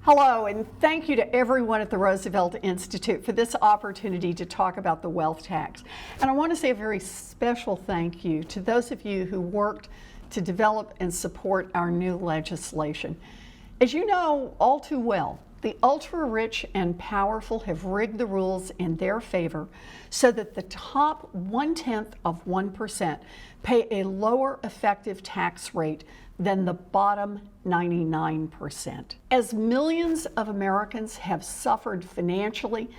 Hello, and thank you to everyone at the Roosevelt Institute for this opportunity to talk about the wealth tax. And I want to say a very special thank you to those of you who worked to develop and support our new legislation. As you know all too well, the ultra-rich and powerful have rigged the rules in their favor so that the top 0.1% pay a lower effective tax rate than the bottom 99%. As millions of Americans have suffered financially,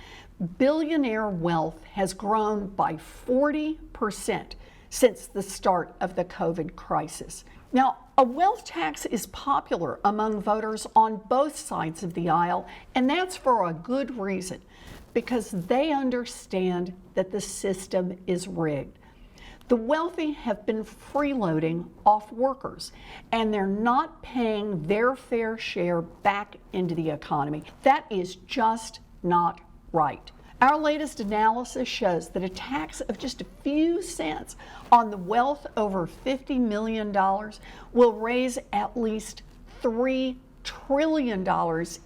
billionaire wealth has grown by 40% since the start of the COVID crisis. Now, a wealth tax is popular among voters on both sides of the aisle, and that's for a good reason, because they understand that the system is rigged. The wealthy have been freeloading off workers, and they're not paying their fair share back into the economy. That is just not right. Our latest analysis shows that a tax of just a few cents on the wealth over $50 million will raise at least $3 trillion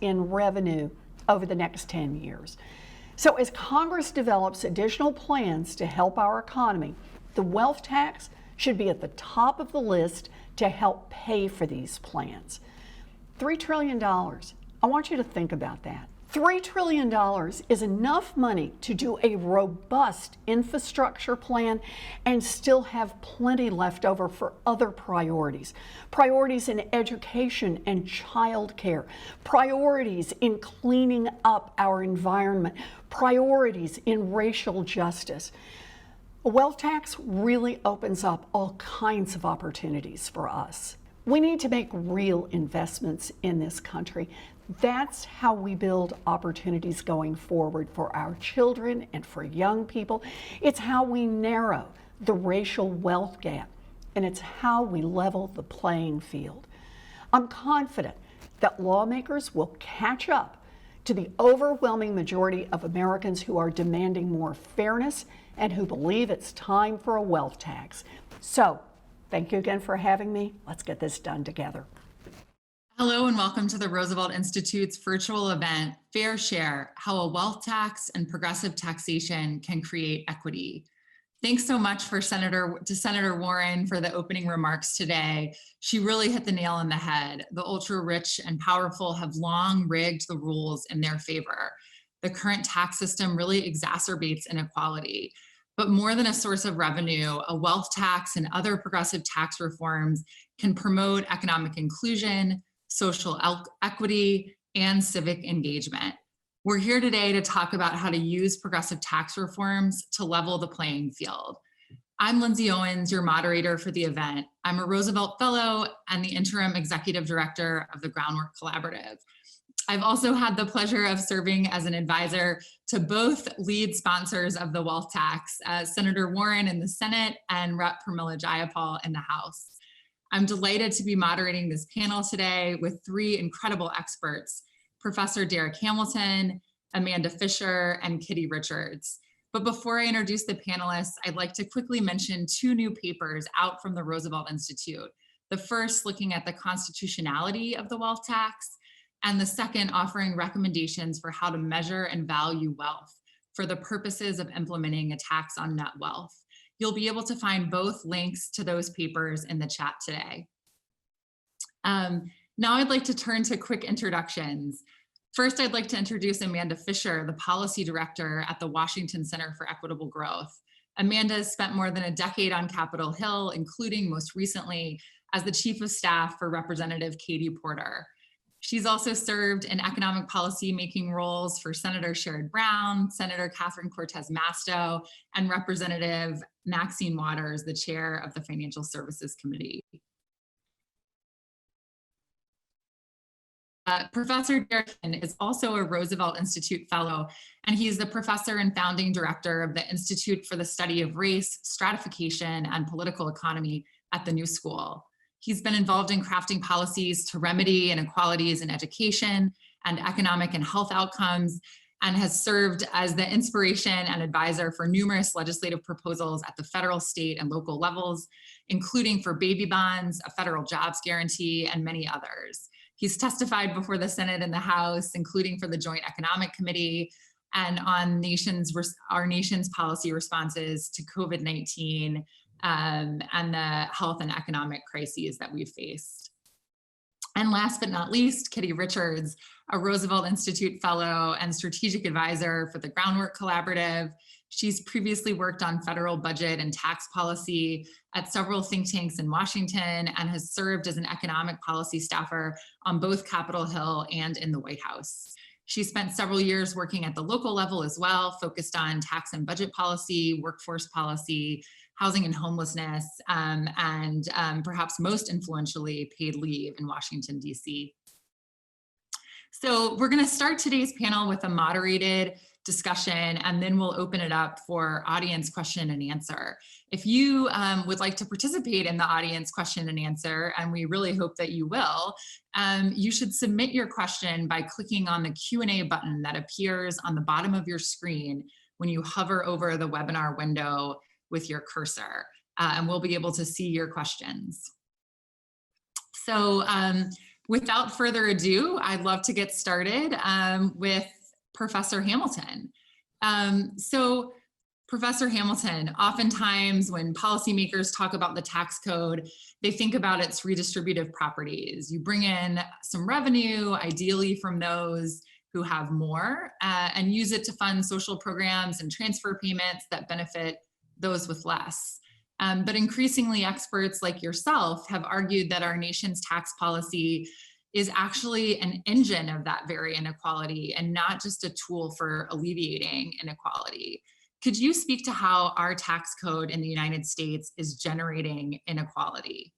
in revenue over the next 10 years. So as Congress develops additional plans to help our economy, the wealth tax should be at the top of the list to help pay for these plans. $3 trillion. I want you to think about that. $3 trillion is enough money to do a robust infrastructure plan and still have plenty left over for other priorities. Priorities in education and childcare, priorities in cleaning up our environment, priorities in racial justice. A wealth tax really opens up all kinds of opportunities for us. We need to make real investments in this country. That's how we build opportunities going forward for our children and for young people. It's how we narrow the racial wealth gap, and it's how we level the playing field. I'm confident that lawmakers will catch up to the overwhelming majority of Americans who are demanding more fairness and who believe it's time for a wealth tax. So, thank you again for having me. Let's get this done together. Hello and welcome to the Roosevelt Institute's virtual event, Fair Share, How a Wealth Tax and Progressive Taxation Can Create Equity. Thanks so much to Senator Warren for the opening remarks today. She really hit the nail on the head. The ultra-rich and powerful have long rigged the rules in their favor. The current tax system really exacerbates inequality. But more than a source of revenue, a wealth tax and other progressive tax reforms can promote economic inclusion, social equity, and civic engagement. We're here today to talk about how to use progressive tax reforms to level the playing field. I'm Lindsay Owens, your moderator for the event. I'm a Roosevelt Fellow and the Interim Executive Director of the Groundwork Collaborative. I've also had the pleasure of serving as an advisor to both lead sponsors of the wealth tax, Senator Warren in the Senate and Rep. Pramila Jayapal in the House. I'm delighted to be moderating this panel today with three incredible experts, Professor Darrick Hamilton, Amanda Fischer, and Kitty Richards. But before I introduce the panelists, I'd like to quickly mention two new papers out from the Roosevelt Institute. The first looking at the constitutionality of the wealth tax, and the second offering recommendations for how to measure and value wealth for the purposes of implementing a tax on net wealth. You'll be able to find both links to those papers in the chat today. Now I'd like to turn to quick introductions. First, I'd like to introduce Amanda Fischer, the Policy Director at the Washington Center for Equitable Growth. Amanda has spent more than a decade on Capitol Hill, including most recently as the Chief of Staff for Representative Katie Porter. She's also served in economic policy making roles for Senator Sherrod Brown, Senator Catherine Cortez Masto, and Representative Maxine Waters, the chair of the Financial Services Committee. Professor Darrick is also a Roosevelt Institute Fellow, and he's the professor and founding director of the Institute for the Study of Race, Stratification, and Political Economy at the New School. He's been involved in crafting policies to remedy inequalities in education and economic and health outcomes, and has served as the inspiration and advisor for numerous legislative proposals at the federal, state, and local levels, including for baby bonds, a federal jobs guarantee, and many others. He's testified before the Senate and the House, including for the Joint Economic Committee, and on our nation's policy responses to COVID-19 and the health and economic crises that we've faced. And last but not least, Kitty Richards, a Roosevelt Institute Fellow and Strategic Advisor for the Groundwork Collaborative. She's previously worked on federal budget and tax policy at several think tanks in Washington and has served as an economic policy staffer on both Capitol Hill and in the White House. She spent several years working at the local level as well, focused on tax and budget policy, workforce policy, housing and homelessness, and perhaps most influentially, paid leave in Washington, D.C. So we're going to start today's panel with a moderated discussion, and then we'll open it up for audience question and answer. If you would like to participate in the audience question and answer, and we really hope that you will, you should submit your question by clicking on the Q&A button that appears on the bottom of your screen when you hover over the webinar window with your cursor, and we'll be able to see your questions. So without further ado, I'd love to get started with Professor Hamilton. So Professor Hamilton, oftentimes when policymakers talk about the tax code, they think about its redistributive properties. You bring in some revenue, ideally from those who have more, and use it to fund social programs and transfer payments that benefit those with less. But increasingly, experts like yourself have argued that our nation's tax policy is actually an engine of that very inequality and not just a tool for alleviating inequality. Could you speak to how our tax code in the United States is generating inequality?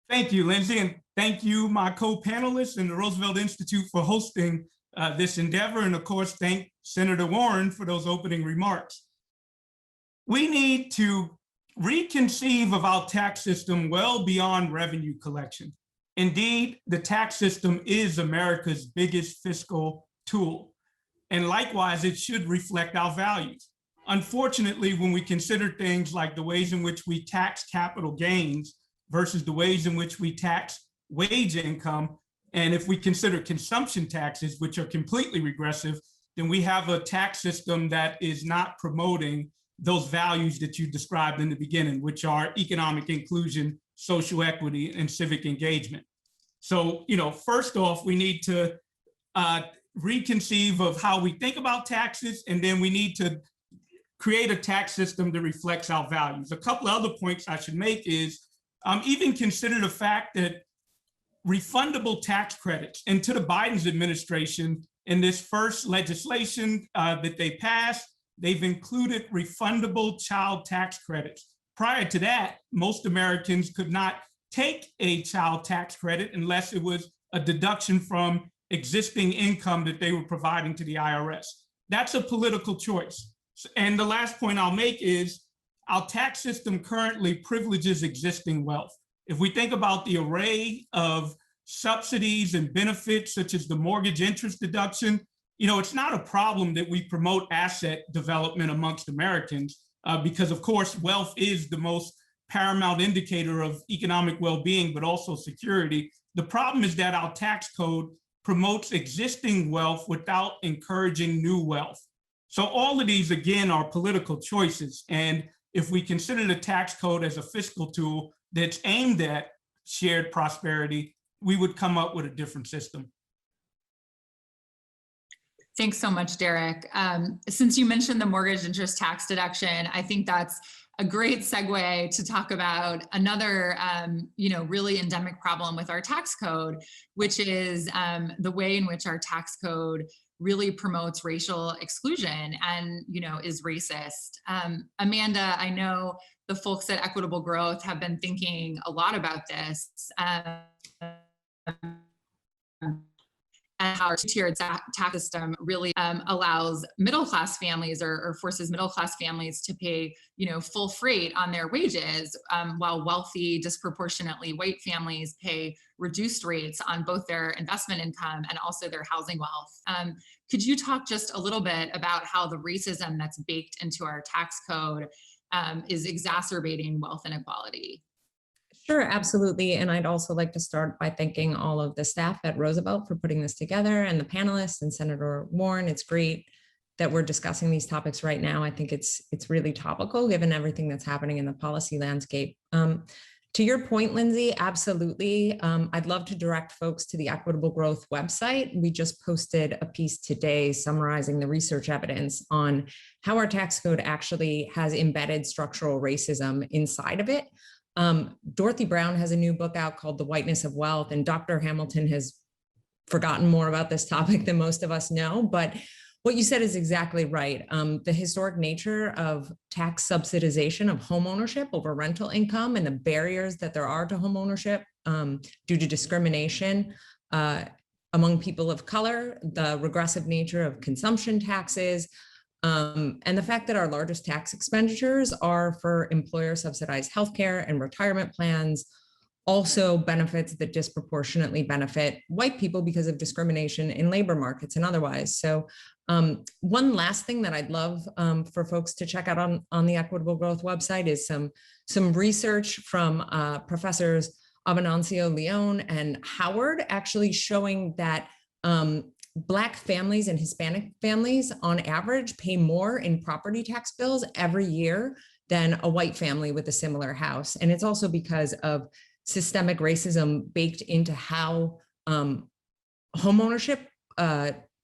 Thank you, Lindsay, and thank you, my co-panelists and the Roosevelt Institute for hosting this endeavor, and of course, thank Senator Warren for those opening remarks. We need to reconceive of our tax system well beyond revenue collection. Indeed, the tax system is America's biggest fiscal tool, and likewise, it should reflect our values. Unfortunately, when we consider things like the ways in which we tax capital gains versus the ways in which we tax wage income, and if we consider consumption taxes, which are completely regressive, then we have a tax system that is not promoting those values that you described in the beginning, which are economic inclusion, social equity, and civic engagement. So, first off, we need to reconceive of how we think about taxes, and then we need to create a tax system that reflects our values. A couple of other points I should make is even consider the fact that refundable tax credits, and to the Biden's administration, in this first legislation that they passed, they've included refundable child tax credits. Prior to that, most Americans could not take a child tax credit unless it was a deduction from existing income that they were providing to the IRS. That's a political choice. And the last point I'll make is our tax system currently privileges existing wealth. If we think about the array of subsidies and benefits, such as the mortgage interest deduction, it's not a problem that we promote asset development amongst Americans because, of course, wealth is the most paramount indicator of economic well-being, but also security. The problem is that our tax code promotes existing wealth without encouraging new wealth. So all of these, again, are political choices. And if we consider the tax code as a fiscal tool that's aimed at shared prosperity, we would come up with a different system. Thanks so much, Darrick. Since you mentioned the mortgage interest tax deduction, I think that's a great segue to talk about another, really endemic problem with our tax code, which is the way in which our tax code really promotes racial exclusion and, is racist. Amanda, I know the folks at Equitable Growth have been thinking a lot about this. And how our two-tiered tax system really allows middle-class families or forces middle-class families to pay, full freight on their wages, while wealthy, disproportionately white families pay reduced rates on both their investment income and also their housing wealth. Could you talk just a little bit about how the racism that's baked into our tax code is exacerbating wealth inequality? Sure, absolutely. And I'd also like to start by thanking all of the staff at Roosevelt for putting this together, and the panelists and Senator Warren. It's great that we're discussing these topics right now. I think it's really topical given everything that's happening in the policy landscape. To your point, Lindsay, absolutely. I'd love to direct folks to the Equitable Growth website. We just posted a piece today summarizing the research evidence on how our tax code actually has embedded structural racism inside of it. Dorothy Brown has a new book out called The Whiteness of Wealth, and Dr. Hamilton has forgotten more about this topic than most of us know, but what you said is exactly right. The historic nature of tax subsidization of home ownership over rental income and the barriers that there are to home ownership due to discrimination among people of color, the regressive nature of consumption taxes, and the fact that our largest tax expenditures are for employer subsidized healthcare and retirement plans also benefits that disproportionately benefit white people because of discrimination in labor markets and otherwise. So one last thing that I'd love for folks to check out on the Equitable Growth website is some research from Professors Avenancio Leon and Howard, actually showing that Black families and Hispanic families on average pay more in property tax bills every year than a white family with a similar house. And it's also because of systemic racism baked into how homeownership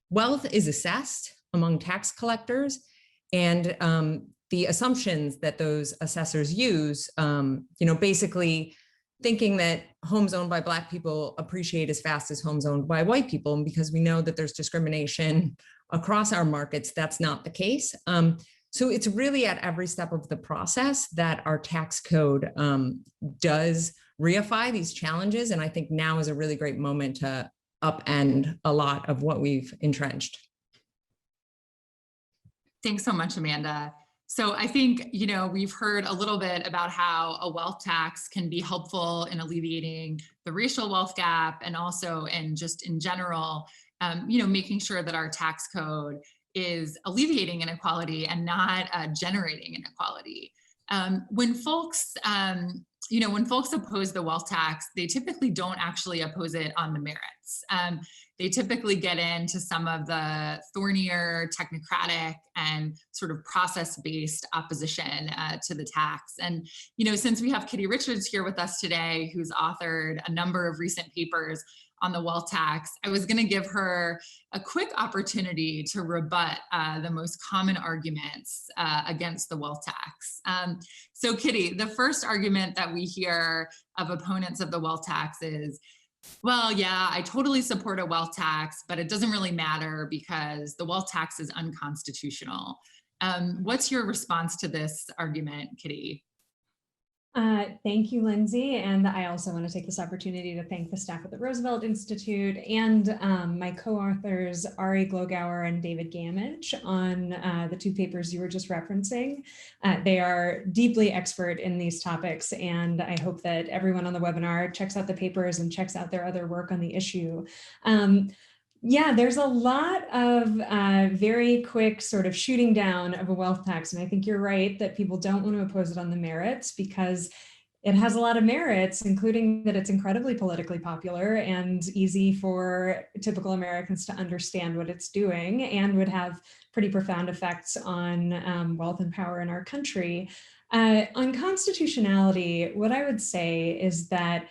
wealth is assessed among tax collectors, and the assumptions that those assessors use, basically thinking that homes owned by Black people appreciate as fast as homes owned by white people. And because we know that there's discrimination across our markets, that's not the case. So it's really at every step of the process that our tax code does reify these challenges. And I think now is a really great moment to upend a lot of what we've entrenched. Thanks so much, Amanda. So I think, we've heard a little bit about how a wealth tax can be helpful in alleviating the racial wealth gap, and also in general, making sure that our tax code is alleviating inequality and not generating inequality. When folks oppose the wealth tax, they typically don't actually oppose it on the merits. They typically get into some of the thornier, technocratic, and sort of process-based opposition to the tax. And, since we have Kitty Richards here with us today, who's authored a number of recent papers on the wealth tax, I was going to give her a quick opportunity to rebut the most common arguments against the wealth tax. So Kitty, the first argument that we hear of opponents of the wealth tax is, well, yeah, I totally support a wealth tax, but it doesn't really matter because the wealth tax is unconstitutional. What's your response to this argument, Kitty? Thank you, Lindsay. And I also want to take this opportunity to thank the staff at the Roosevelt Institute and my co-authors, Ari Glogauer and David Gamage, on the two papers you were just referencing. They are deeply expert in these topics, and I hope that everyone on the webinar checks out the papers and checks out their other work on the issue. Yeah, there's a lot of very quick sort of shooting down of a wealth tax. And I think you're right that people don't want to oppose it on the merits because it has a lot of merits, including that it's incredibly politically popular and easy for typical Americans to understand what it's doing, and would have pretty profound effects on wealth and power in our country. On constitutionality, what I would say is that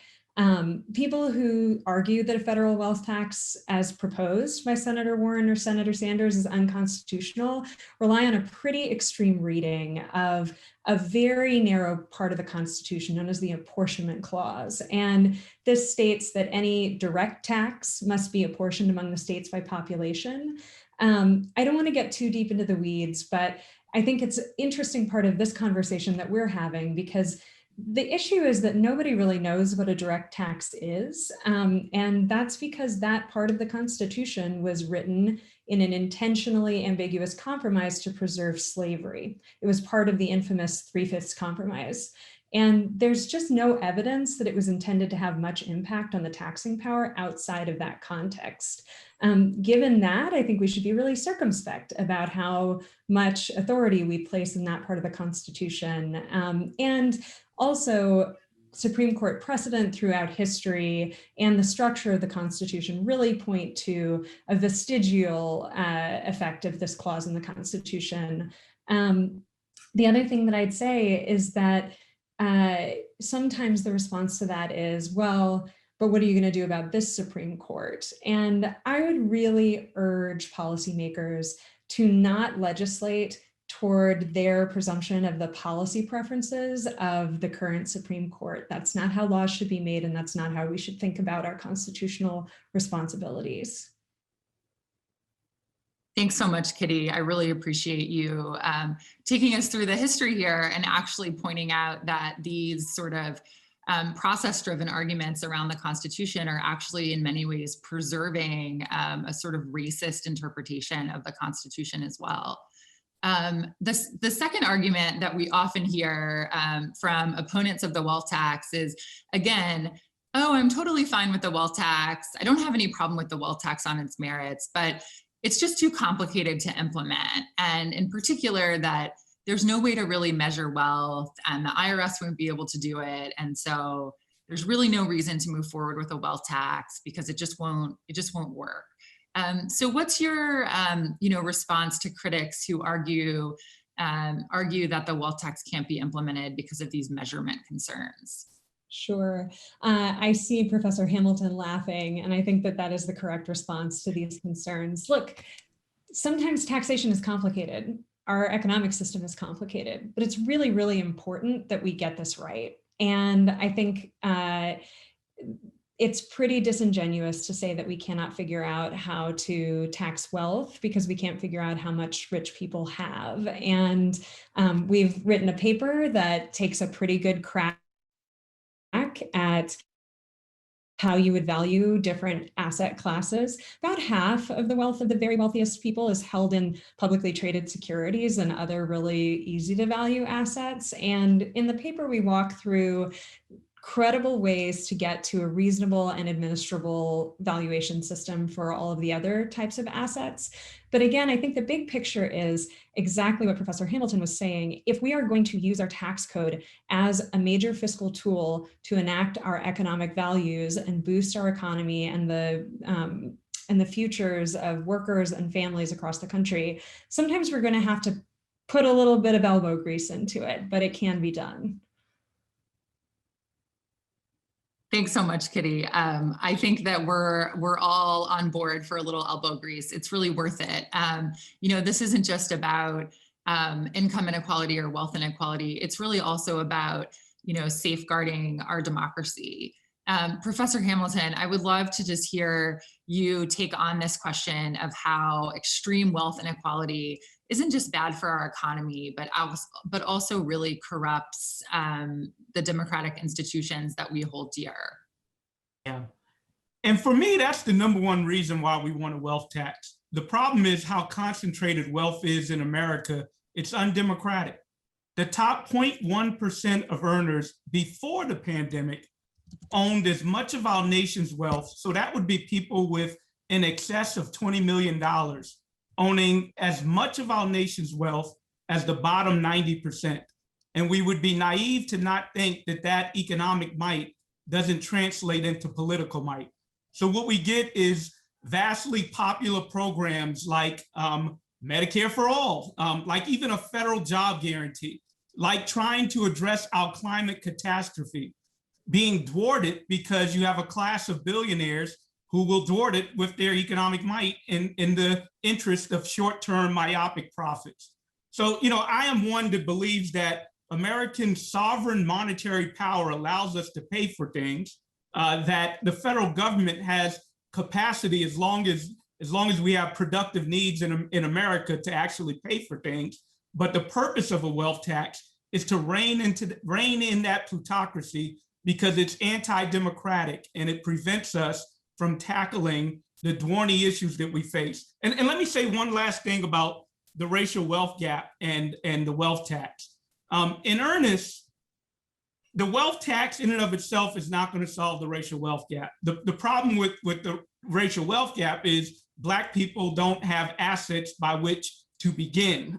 people who argue that a federal wealth tax as proposed by Senator Warren or Senator Sanders is unconstitutional rely on a pretty extreme reading of a very narrow part of the Constitution known as the apportionment clause. And this states that any direct tax must be apportioned among the states by population. I don't want to get too deep into the weeds, but I think it's an interesting part of this conversation that we're having, because the issue is that nobody really knows what a direct tax is. And that's because that part of the Constitution was written in an intentionally ambiguous compromise to preserve slavery. It was part of the infamous 3/5 compromise. And there's just no evidence that it was intended to have much impact on the taxing power outside of that context. Given that, I think we should be really circumspect about how much authority we place in that part of the Constitution. And also, Supreme Court precedent throughout history and the structure of the Constitution really point to a vestigial effect of this clause in the Constitution. The other thing that I'd say is that sometimes the response to that is, well, but what are you going to do about this Supreme Court? And I would really urge policymakers to not legislate toward their presumption of the policy preferences of the current Supreme Court. That's not how laws should be made, and that's not how we should think about our constitutional responsibilities. Thanks so much, Kitty. I really appreciate you taking us through the history here and actually pointing out that these sort of process-driven arguments around the Constitution are actually in many ways preserving a sort of racist interpretation of the Constitution as well. The second argument that we often hear from opponents of the wealth tax is, again, oh, I'm totally fine with the wealth tax. I don't have any problem with the wealth tax on its merits, but it's just too complicated to implement. And in particular, that there's no way to really measure wealth and the IRS won't be able to do it. And so there's really no reason to move forward with a wealth tax because it just won't work. So what's your response to critics who argue that the wealth tax can't be implemented because of these measurement concerns? Sure. I see Professor Hamilton laughing, and I think that that is the correct response to these concerns. Look, sometimes taxation is complicated. Our economic system is complicated, but it's really, really important that we get this right. And I think it's pretty disingenuous to say that we cannot figure out how to tax wealth because we can't figure out how much rich people have. And we've written a paper that takes a pretty good crack at how you would value different asset classes. About half of the wealth of the very wealthiest people is held in publicly traded securities and other really easy to value assets. And in the paper, we walk through credible ways to get to a reasonable and administrable valuation system for all of the other types of assets. But again, I think the big picture is exactly what Professor Hamilton was saying. If we are going to use our tax code as a major fiscal tool to enact our economic values and boost our economy and the futures of workers and families across the country, sometimes we're going to have to put a little bit of elbow grease into it, but it can be done. Thanks so much, Kitty. I think that we're all on board for a little elbow grease. It's really worth it. This isn't just about income inequality or wealth inequality. It's really also about, safeguarding our democracy. Professor Hamilton, I would love to just hear you take on this question of how extreme wealth inequality isn't just bad for our economy, but also really corrupts the democratic institutions that we hold dear. Yeah. And for me, that's the number one reason why we want a wealth tax. The problem is how concentrated wealth is in America. It's undemocratic. The top 0.1% of earners before the pandemic owned as much of our nation's wealth. So that would be people with in excess of $20 million owning as much of our nation's wealth as the bottom 90%. And we would be naive to not think that that economic might doesn't translate into political might. So what we get is vastly popular programs like Medicare for all, like even a federal job guarantee, like trying to address our climate catastrophe, being thwarted because you have a class of billionaires who will thwart it with their economic might in the interest of short-term myopic profits. So, I am one that believes that American sovereign monetary power allows us to pay for things, that the federal government has capacity as long as we have productive needs in America to actually pay for things. But the purpose of a wealth tax is to rein in that plutocracy because it's anti-democratic and it prevents us from tackling the thorny issues that we face. And let me say one last thing about the racial wealth gap and the wealth tax. In earnest, the wealth tax in and of itself is not going to solve the racial wealth gap. The problem with the racial wealth gap is Black people don't have assets by which to begin.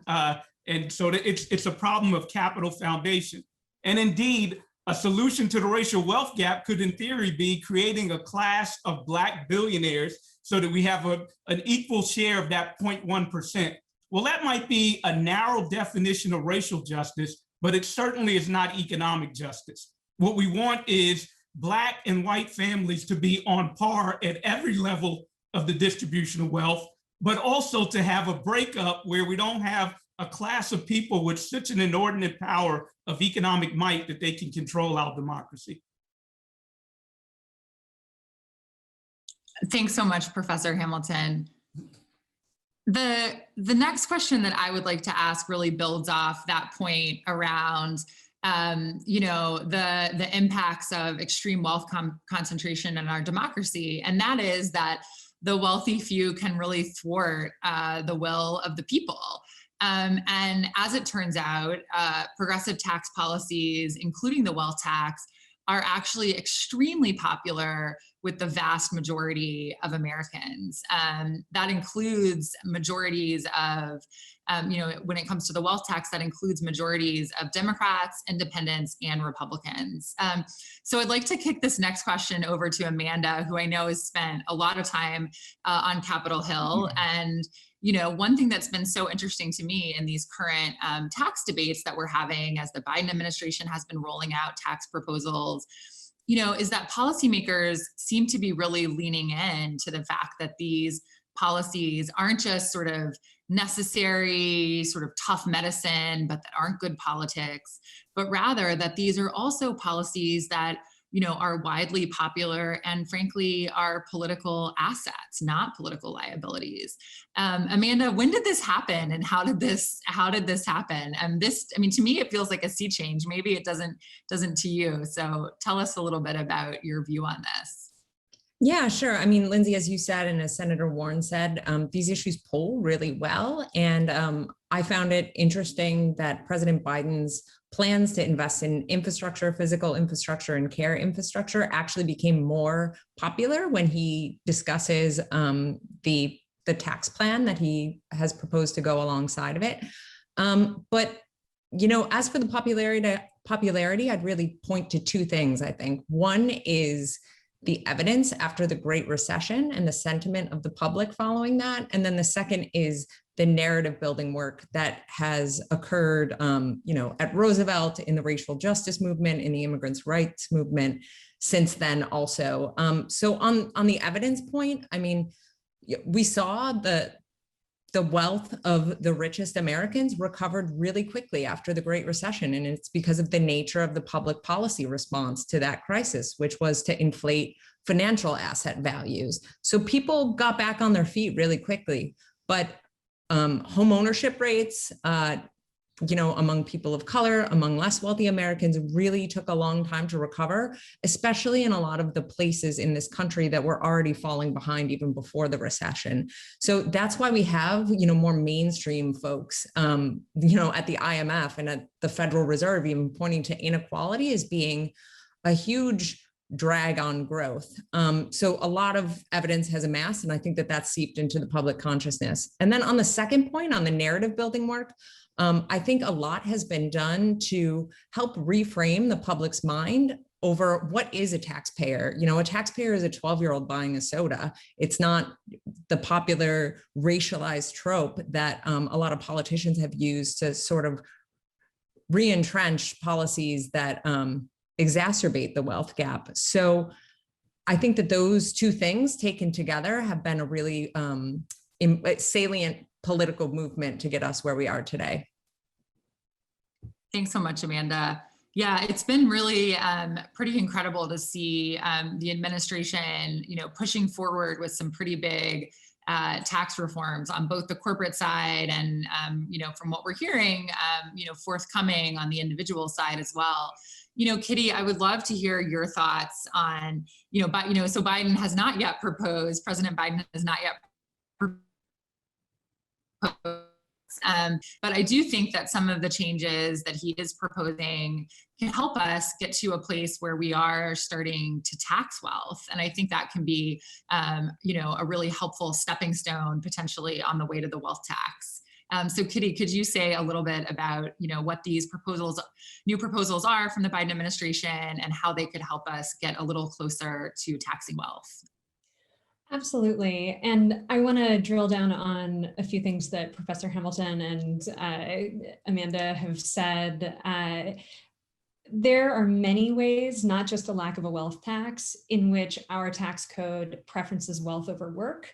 And so it's a problem of capital foundation. And indeed, a solution to the racial wealth gap could in theory be creating a class of Black billionaires so that we have an equal share of that 0.1%. Well, that might be a narrow definition of racial justice, but it certainly is not economic justice. What we want is Black and white families to be on par at every level of the distribution of wealth, but also to have a breakup where we don't have a class of people with such an inordinate power of economic might that they can control our democracy. Thanks so much, Professor Hamilton. The next question that I would like to ask really builds off that point around the impacts of extreme wealth concentration in our democracy. And that is that the wealthy few can really thwart the will of the people. And as it turns out, progressive tax policies, including the wealth tax, are actually extremely popular with the vast majority of Americans. That includes majorities of, when it comes to the wealth tax, that includes majorities of Democrats, independents, and Republicans. So I'd like to kick this next question over to Amanda, who I know has spent a lot of time on Capitol Hill. And one thing that's been so interesting to me in these current tax debates that we're having as the Biden administration has been rolling out tax proposals, is that policymakers seem to be really leaning in to the fact that these policies aren't just sort of necessary, sort of tough medicine, but that aren't good politics, but rather that these are also policies that are widely popular and frankly are political assets, not political liabilities. Amanda, when did this happen and how did this happen? And to me, it feels like a sea change. Maybe it doesn't to you. So tell us a little bit about your view on this. Yeah, sure. Lindsay, as you said, and as Senator Warren said, these issues poll really well. And I found it interesting that President Biden's plans to invest in infrastructure, physical infrastructure, and care infrastructure actually became more popular when he discusses the tax plan that he has proposed to go alongside of it. But as for the popularity, I'd really point to two things, I think. One is the evidence after the Great Recession and the sentiment of the public following that. And then the second is the narrative building work that has occurred, at Roosevelt, in the racial justice movement, in the immigrants' rights movement since then also. So on the evidence point, we saw the wealth of the richest Americans recovered really quickly after the Great Recession. And it's because of the nature of the public policy response to that crisis, which was to inflate financial asset values. So people got back on their feet really quickly, but home ownership rates, among people of color, among less wealthy Americans, really took a long time to recover, especially in a lot of the places in this country that were already falling behind even before the recession. So that's why we have, more mainstream folks, at the IMF and at the Federal Reserve, even pointing to inequality as being a huge drag on growth. So a lot of evidence has amassed, and I think that that's seeped into the public consciousness. And then on the second point, on the narrative building work, I think a lot has been done to help reframe the public's mind over what is a taxpayer. A taxpayer is a 12-year-old buying a soda. It's not the popular racialized trope that a lot of politicians have used to sort of re-entrench policies that exacerbate the wealth gap. So I think that those two things taken together have been a really salient political movement to get us where we are today. Thanks so much, Amanda. Yeah, it's been really pretty incredible to see the administration, pushing forward with some pretty big tax reforms on both the corporate side and, from what we're hearing, forthcoming on the individual side as well. Kitty, I would love to hear your thoughts on, so Biden has not yet proposed, President Biden has not yet proposed. But I do think that some of the changes that he is proposing can help us get to a place where we are starting to tax wealth. And I think that can be, a really helpful stepping stone potentially on the way to the wealth tax. So Kitty, could you say a little bit about, what these new proposals are from the Biden administration and how they could help us get a little closer to taxing wealth? Absolutely. And I want to drill down on a few things that Professor Hamilton and Amanda have said. There are many ways, not just a lack of a wealth tax, in which our tax code preferences wealth over work,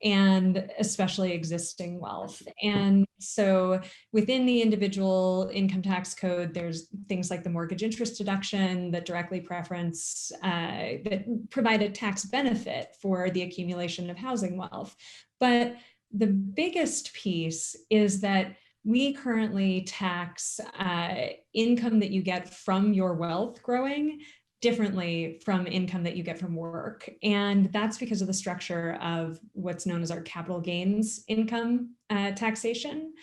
and especially existing wealth. And so within the individual income tax code, there's things like the mortgage interest deduction that directly preference, that provide a tax benefit for the accumulation of housing wealth. But the biggest piece is that we currently tax income that you get from your wealth growing differently from income that you get from work. And that's because of the structure of what's known as our capital gains income taxation.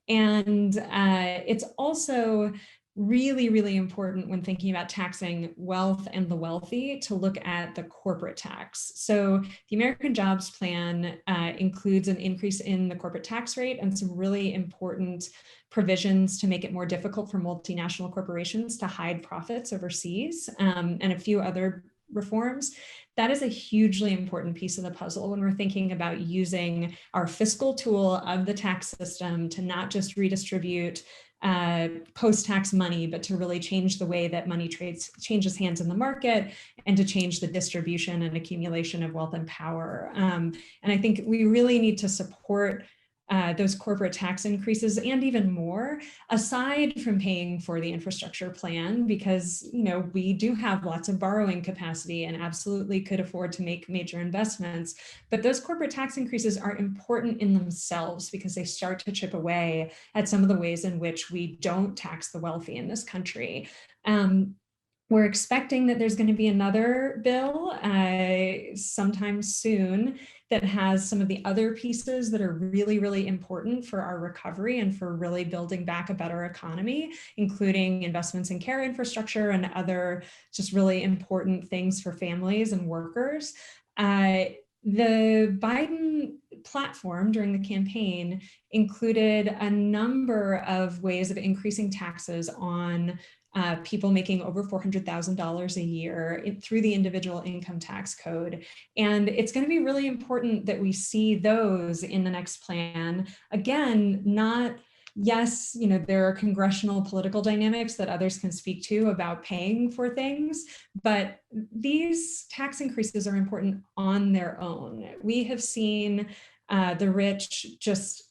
And it's also really, really important when thinking about taxing wealth and the wealthy to look at the corporate tax. So the American Jobs Plan includes an increase in the corporate tax rate and some really important provisions to make it more difficult for multinational corporations to hide profits overseas, and a few other reforms. That is a hugely important piece of the puzzle when we're thinking about using our fiscal tool of the tax system to not just redistribute post-tax money, but to really change the way that money changes hands in the market, and to change the distribution and accumulation of wealth and power. And I think we really need to support those corporate tax increases and even more, aside from paying for the infrastructure plan, because we do have lots of borrowing capacity and absolutely could afford to make major investments. But those corporate tax increases are important in themselves because they start to chip away at some of the ways in which we don't tax the wealthy in this country. We're expecting that there's going to be another bill sometime soon that has some of the other pieces that are really, really important for our recovery and for really building back a better economy, including investments in care infrastructure and other just really important things for families and workers. The Biden platform during the campaign included a number of ways of increasing taxes on people making over $400,000 a year through the individual income tax code. And it's going to be really important that we see those in the next plan. Again, yes, there are congressional political dynamics that others can speak to about paying for things, but these tax increases are important on their own. We have seen the rich just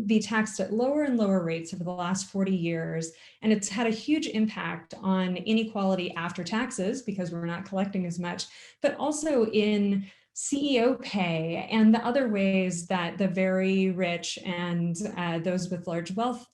be taxed at lower and lower rates over the last 40 years. And it's had a huge impact on inequality after taxes because we're not collecting as much, but also in CEO pay and the other ways that the very rich and those with large wealth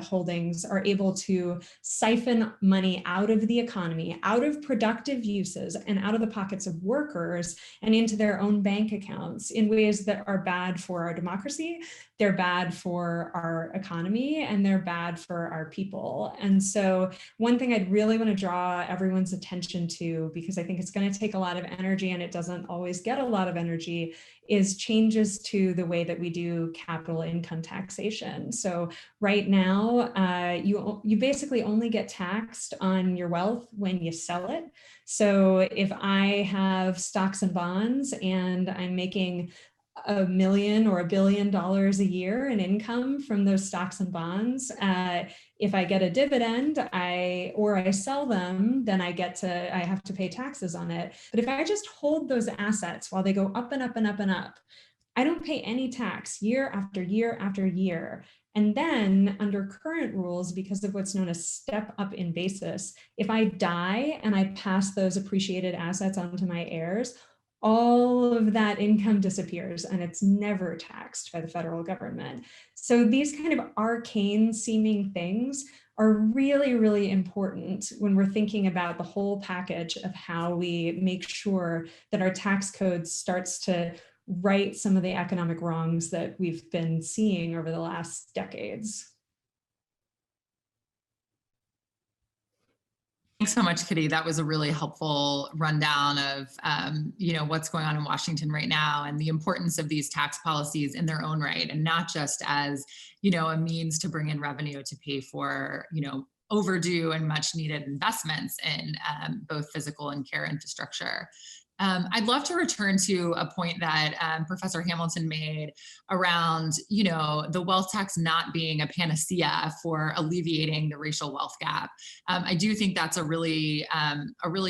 holdings are able to siphon money out of the economy, out of productive uses and out of the pockets of workers and into their own bank accounts in ways that are bad for our democracy, they're bad for our economy, and they're bad for our people. And so one thing I'd really want to draw everyone's attention to, because I think it's going to take a lot of energy and it doesn't always get a lot of energy, is changes to the way that we do capital income taxation. So right now, you basically only get taxed on your wealth when you sell it. So if I have stocks and bonds and I'm making $1 million or $1 billion a year in income from those stocks and bonds, if I get a dividend or I sell them, then I have to pay taxes on it. But if I just hold those assets while they go up and up and up and up, I don't pay any tax year after year after year. And then under current rules, because of what's known as step up in basis, if I die and I pass those appreciated assets on to my heirs, all of that income disappears and it's never taxed by the federal government. So these kind of arcane seeming things are really, really important when we're thinking about the whole package of how we make sure that our tax code starts to right some of the economic wrongs that we've been seeing over the last decades. Thanks so much, Kitty. That was a really helpful rundown of what's going on in Washington right now and the importance of these tax policies in their own right, and not just as a means to bring in revenue to pay for overdue and much needed investments in both physical and care infrastructure. I'd love to return to a point that Professor Hamilton made around, the wealth tax not being a panacea for alleviating the racial wealth gap. I do think that's a really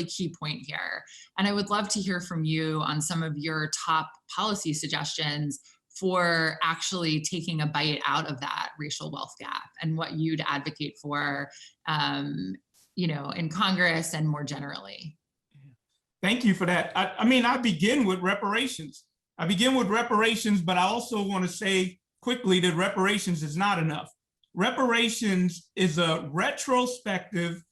key point here. And I would love to hear from you on some of your top policy suggestions for actually taking a bite out of that racial wealth gap and what you'd advocate for, in Congress and more generally. Thank you for that. I begin with reparations. But I also want to say quickly that reparations is not enough. Reparations is a retrospective,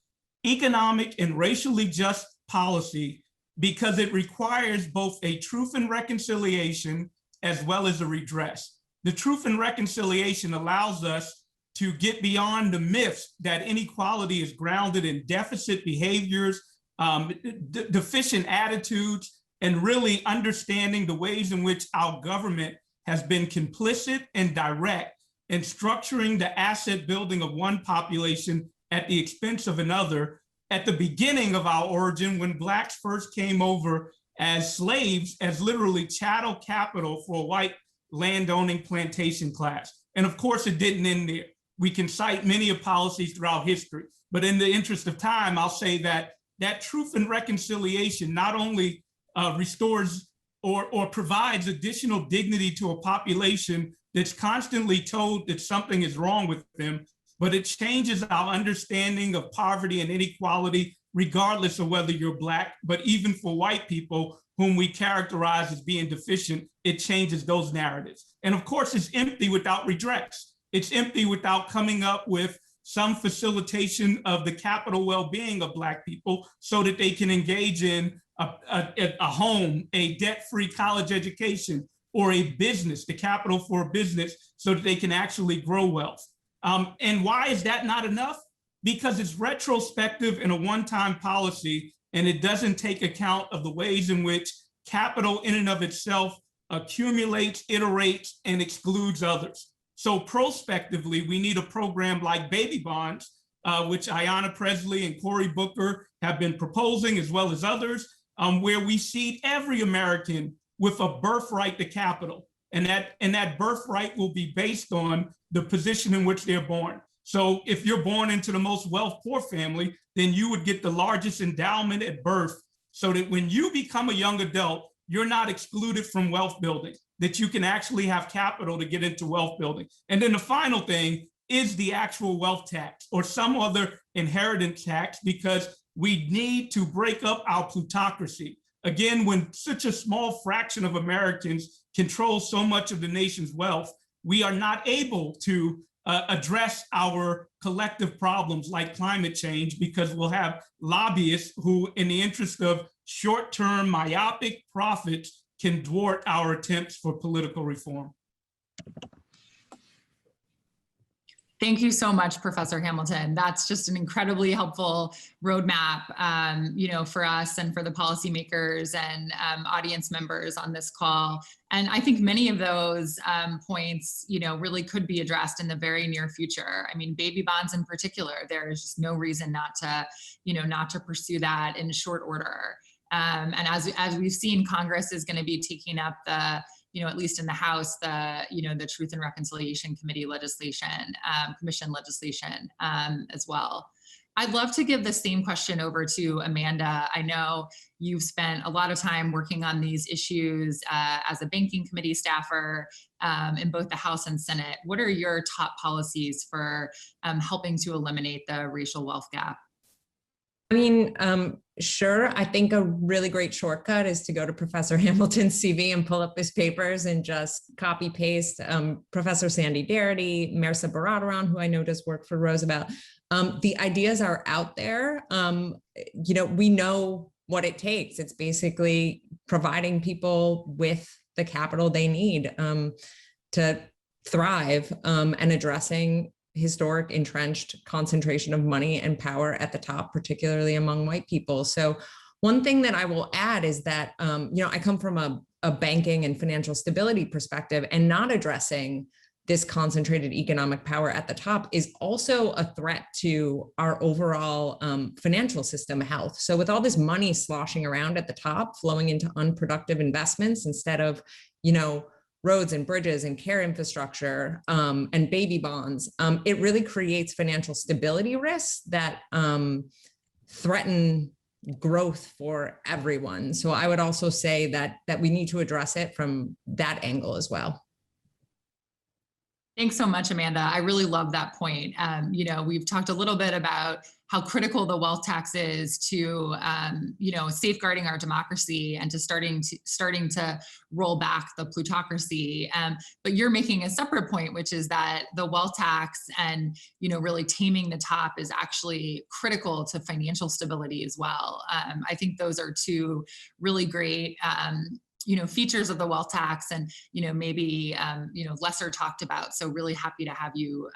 economic, and racially just policy because it requires both a truth and reconciliation as well as a redress. The truth and reconciliation allows us to get beyond the myths that inequality is grounded in deficit behaviors, deficient attitudes, and really understanding the ways in which our government has been complicit and direct in structuring the asset building of one population at the expense of another. At the beginning of our origin, when Blacks first came over as slaves, as literally chattel capital for a white landowning plantation class. And of course, it didn't end there. We can cite many of policies throughout history, but in the interest of time, I'll say that truth and reconciliation not only restores or provides additional dignity to a population that's constantly told that something is wrong with them, but it changes our understanding of poverty and inequality, regardless of whether you're Black, but even for white people whom we characterize as being deficient, it changes those narratives. And of course, it's empty without redress. It's empty without coming up with some facilitation of the capital well-being of Black people so that they can engage in a home, a debt-free college education, or a business, the capital for a business, so that they can actually grow wealth. And why is that not enough? Because it's retrospective and a one-time policy, and it doesn't take account of the ways in which capital in and of itself accumulates, iterates, and excludes others. So prospectively, we need a program like baby bonds, which Ayanna Presley and Cory Booker have been proposing, as well as others, where we seed every American with a birthright to capital. And that birthright will be based on the position in which they're born. So if you're born into the most wealth-poor family, then you would get the largest endowment at birth, so that when you become a young adult, you're not excluded from wealth building, that you can actually have capital to get into wealth building. And then the final thing is the actual wealth tax or some other inheritance tax, because we need to break up our plutocracy. Again, when such a small fraction of Americans control so much of the nation's wealth, we are not able to address our collective problems like climate change, because we'll have lobbyists who, in the interest of short-term myopic profits, can thwart our attempts for political reform. Thank you so much, Professor Hamilton. That's just an incredibly helpful roadmap, for us and for the policymakers and audience members on this call. And I think many of those points, really could be addressed in the very near future. I mean, baby bonds in particular, there's just no reason not to pursue that in short order. And as we've seen, Congress is going to be taking up the, at least in the House, the Truth and Reconciliation Commission legislation as well. I'd love to give the same question over to Amanda. I know you've spent a lot of time working on these issues as a banking committee staffer in both the House and Senate. What are your top policies for helping to eliminate the racial wealth gap? I mean, sure. I think a really great shortcut is to go to Professor Hamilton's CV and pull up his papers and just copy paste. Professor Sandy Darity, Mirza Baradaran, who I know does work for Roosevelt. The ideas are out there. We know what it takes. It's basically providing people with the capital they need to thrive, and addressing historic entrenched concentration of money and power at the top, particularly among white people. So one thing that I will add is that, I come from a banking and financial stability perspective, and not addressing this concentrated economic power at the top is also a threat to our overall financial system health. So with all this money sloshing around at the top, flowing into unproductive investments instead of, roads and bridges and care infrastructure, and baby bonds, it really creates financial stability risks that threaten growth for everyone. So I would also say that we need to address it from that angle as well. Thanks so much, Amanda. I really love that point. We've talked a little bit about how critical the wealth tax is to, safeguarding our democracy and to starting to roll back the plutocracy. But you're making a separate point, which is that the wealth tax and, really taming the top is actually critical to financial stability as well. I think those are two really great features of the wealth tax, and maybe lesser talked about. So really happy to have you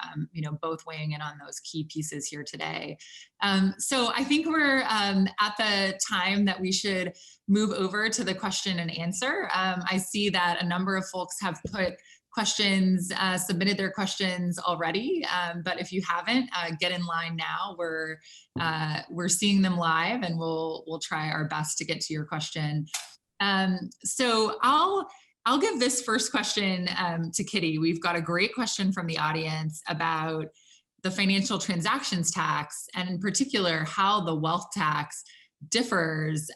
both weighing in on those key pieces here today. So I think we're at the time that we should move over to the question and answer. I see that a number of folks have put questions, submitted their questions already, but if you haven't, get in line now. We're seeing them live, and we'll try our best to get to your question. So I'll give this first question to Kitty. We've got a great question from the audience about the financial transactions tax, and in particular, how the wealth tax differs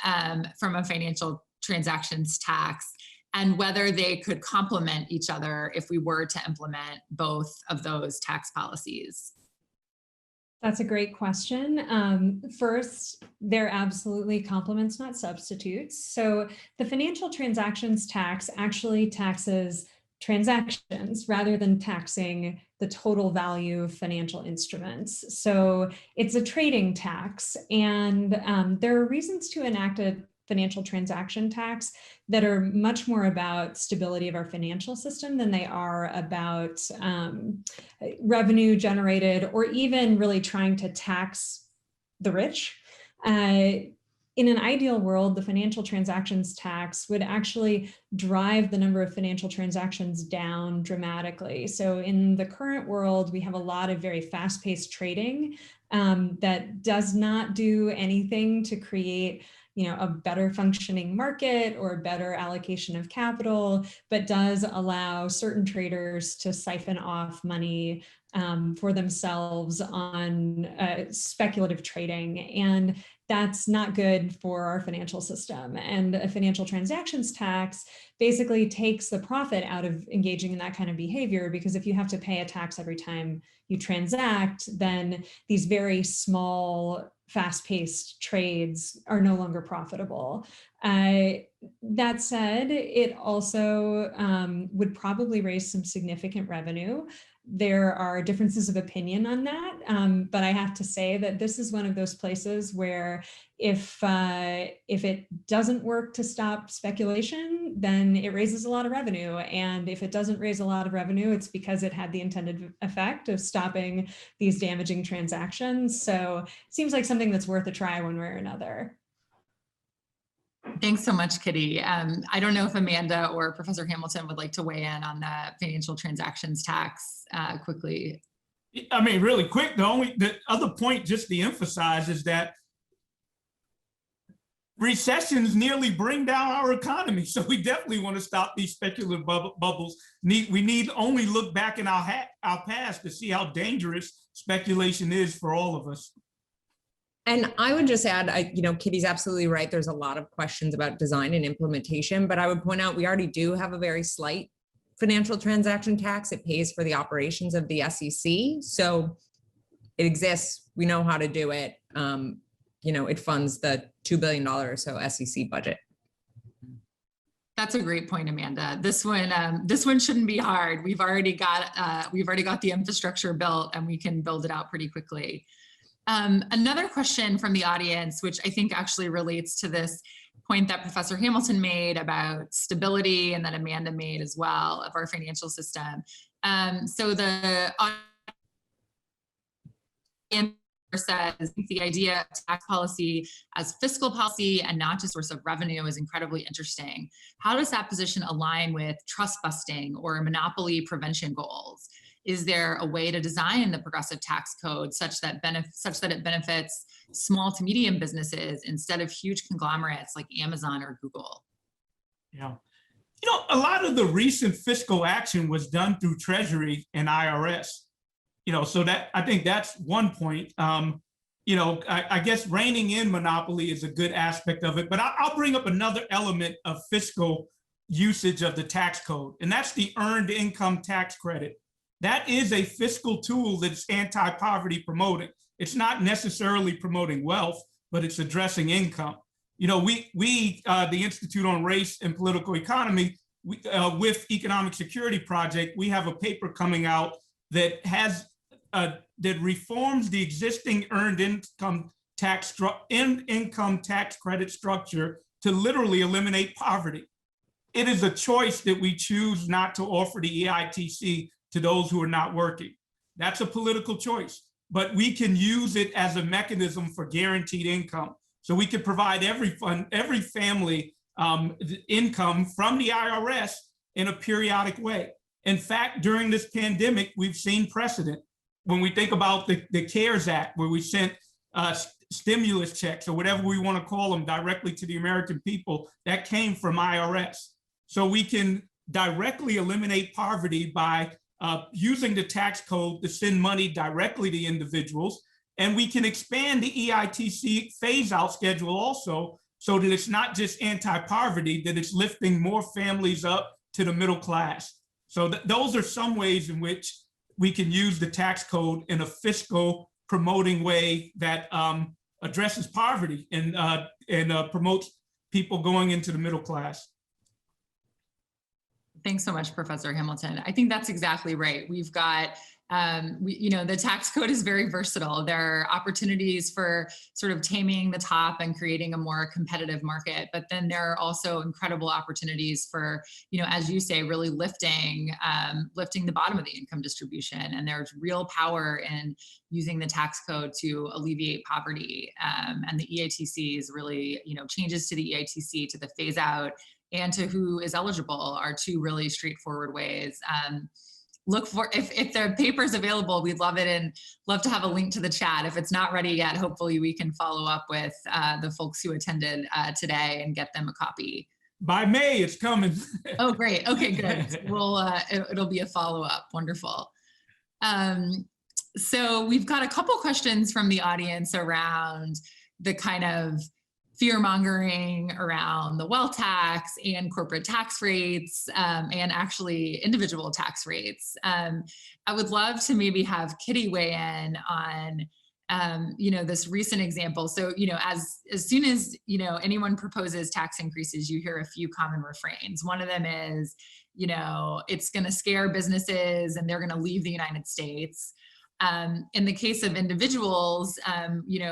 from a financial transactions tax, and whether they could complement each other if we were to implement both of those tax policies. That's a great question. First, they're absolutely complements, not substitutes. So the financial transactions tax actually taxes transactions rather than taxing the total value of financial instruments. So it's a trading tax, and there are reasons to enact a financial transaction tax that are much more about stability of our financial system than they are about revenue generated, or even really trying to tax the rich. In an ideal world, the financial transactions tax would actually drive the number of financial transactions down dramatically. So in the current world, we have a lot of very fast-paced trading that does not do anything to create a better functioning market or better allocation of capital, but does allow certain traders to siphon off money for themselves on speculative trading. And that's not good for our financial system. And a financial transactions tax basically takes the profit out of engaging in that kind of behavior, because if you have to pay a tax every time you transact, then these very small, fast-paced trades are no longer profitable. That said, it also would probably raise some significant revenue. There are differences of opinion on that, but I have to say that this is one of those places where if it doesn't work to stop speculation, then it raises a lot of revenue. And if it doesn't raise a lot of revenue, it's because it had the intended effect of stopping these damaging transactions. So it seems like something that's worth a try one way or another. Thanks so much, Kitty. I don't know if Amanda or Professor Hamilton would like to weigh in on the financial transactions tax quickly. I mean, really quick, the other point just to emphasize is that recessions nearly bring down our economy. So we definitely want to stop these speculative bubbles. We need only look back in our past to see how dangerous speculation is for all of us. And I would just add, Kitty's absolutely right. There's a lot of questions about design and implementation, but I would point out we already do have a very slight financial transaction tax. It pays for the operations of the SEC. So it exists. We know how to do it. it funds the $2 billion or so SEC budget. That's a great point, Amanda. This one shouldn't be hard. We've already got the infrastructure built, and we can build it out pretty quickly. Another question from the audience, which I think actually relates to this point that Professor Hamilton made about stability, and that Amanda made as well, of our financial system. So the audience says the idea of tax policy as fiscal policy and not just source of revenue is incredibly interesting. How does that position align with trust busting or monopoly prevention goals? Is there a way to design the progressive tax code such that it benefits small to medium businesses instead of huge conglomerates like Amazon or Google? Yeah. A lot of the recent fiscal action was done through Treasury and IRS. So that, I think that's one point. I guess reining in monopoly is a good aspect of it, but I'll bring up another element of fiscal usage of the tax code, and that's the earned income tax credit. That is a fiscal tool that's anti-poverty promoting. It's not necessarily promoting wealth, but it's addressing income. We the Institute on Race and Political Economy, with Economic Security Project, we have a paper coming out that has that reforms the existing earned income tax credit structure to literally eliminate poverty. It is a choice that we choose not to offer the EITC to those who are not working. That's a political choice, but we can use it as a mechanism for guaranteed income. So we can provide every family income from the IRS in a periodic way. In fact, during this pandemic, we've seen precedent. When we think about the CARES Act, where we sent stimulus checks or whatever we want to call them directly to the American people, that came from IRS. So we can directly eliminate poverty by using the tax code to send money directly to individuals. And we can expand the EITC phase-out schedule also, so that it's not just anti-poverty, that it's lifting more families up to the middle class. So those are some ways in which we can use the tax code in a fiscal promoting way that addresses poverty and promotes people going into the middle class. Thanks so much, Professor Hamilton. I think that's exactly right. We've got, the tax code is very versatile. There are opportunities for sort of taming the top and creating a more competitive market, but then there are also incredible opportunities for, as you say, really lifting the bottom of the income distribution. And there's real power in using the tax code to alleviate poverty. And the EITC is really, changes to the EITC, to the phase out, and to who is eligible are two really straightforward ways. Look for, if the paper is available, we'd love it, and love to have a link to the chat. If it's not ready yet, hopefully we can follow up with the folks who attended today and get them a copy. By May, it's coming. Oh, great. Okay, good. It'll be a follow-up. Wonderful. So we've got a couple questions from the audience around the kind of fear-mongering around the wealth tax and corporate tax rates, and actually individual tax rates. I would love to maybe have Kitty weigh in on, this recent example. So, as soon as, anyone proposes tax increases, you hear a few common refrains. One of them is, it's going to scare businesses and they're going to leave the United States. In the case of individuals,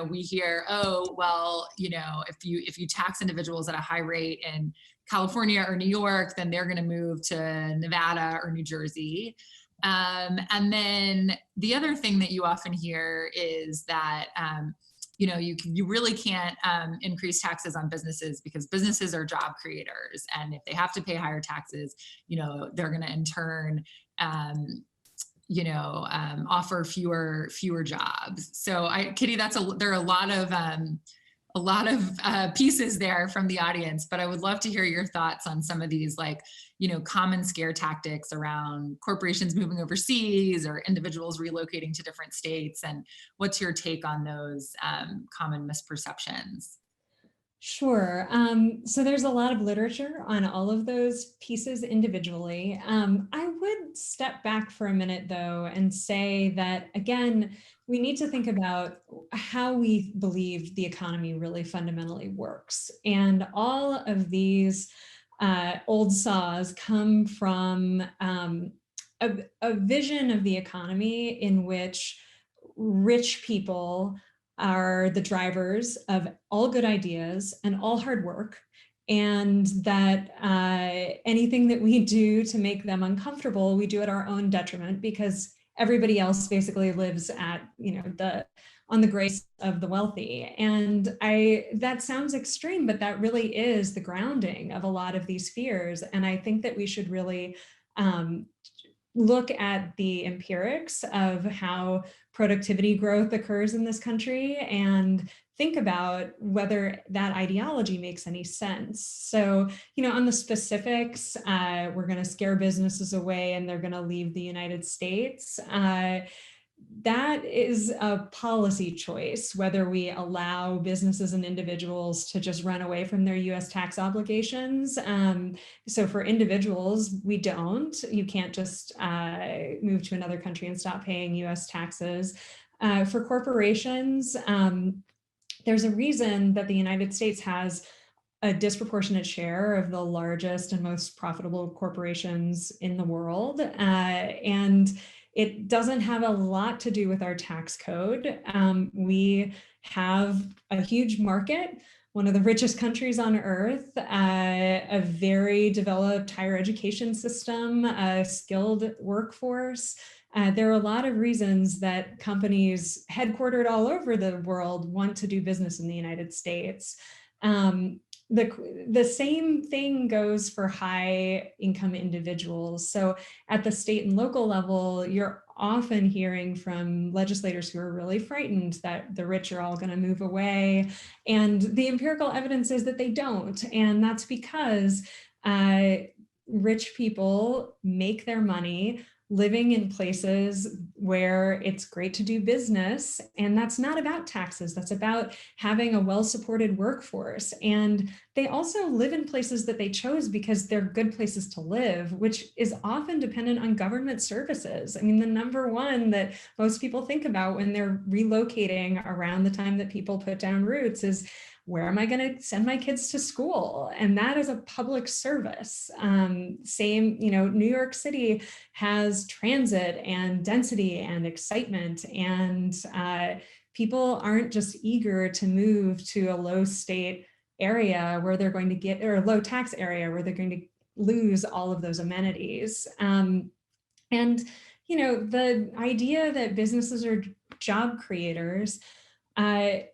we hear, oh, well, if you tax individuals at a high rate in California or New York, then they're going to move to Nevada or New Jersey. And then the other thing that you often hear is that, you really can't increase taxes on businesses because businesses are job creators. And if they have to pay higher taxes, they're going to in turn, offer fewer jobs. So Kitty, there are a lot of pieces there from the audience, but I would love to hear your thoughts on some of these, common scare tactics around corporations moving overseas or individuals relocating to different states. And what's your take on those common misperceptions? Sure. So there's a lot of literature on all of those pieces individually. I would step back for a minute, though, and say that, again, we need to think about how we believe the economy really fundamentally works. And all of these old saws come from a vision of the economy in which rich people are the drivers of all good ideas and all hard work, and that anything that we do to make them uncomfortable, we do at our own detriment, because everybody else basically lives at, on the grace of the wealthy. And that sounds extreme, but that really is the grounding of a lot of these fears. And I think that we should really look at the empirics of how productivity growth occurs in this country and think about whether that ideology makes any sense. So, on the specifics, we're going to scare businesses away and they're going to leave the United States. That is a policy choice, whether we allow businesses and individuals to just run away from their US tax obligations. So for individuals, we don't. You can't just move to another country and stop paying US taxes. For corporations, there's a reason that the United States has a disproportionate share of the largest and most profitable corporations in the world. And it doesn't have a lot to do with our tax code. We have a huge market, one of the richest countries on earth, a very developed higher education system, a skilled workforce. There are a lot of reasons that companies headquartered all over the world want to do business in the United States. The same thing goes for high income individuals. So at the state and local level, you're often hearing from legislators who are really frightened that the rich are all going to move away. And the empirical evidence is that they don't. And that's because rich people make their money living in places where it's great to do business. And that's not about taxes. That's about having a well-supported workforce. And they also live in places that they chose because they're good places to live, which is often dependent on government services. I mean, the number one that most people think about when they're relocating around the time that people put down roots is, where am I going to send my kids to school? And that is a public service. New York City has transit and density and excitement, and people aren't just eager to move to a low state area where they're going to get, or a low tax area where they're going to lose all of those amenities. The idea that businesses are job creators,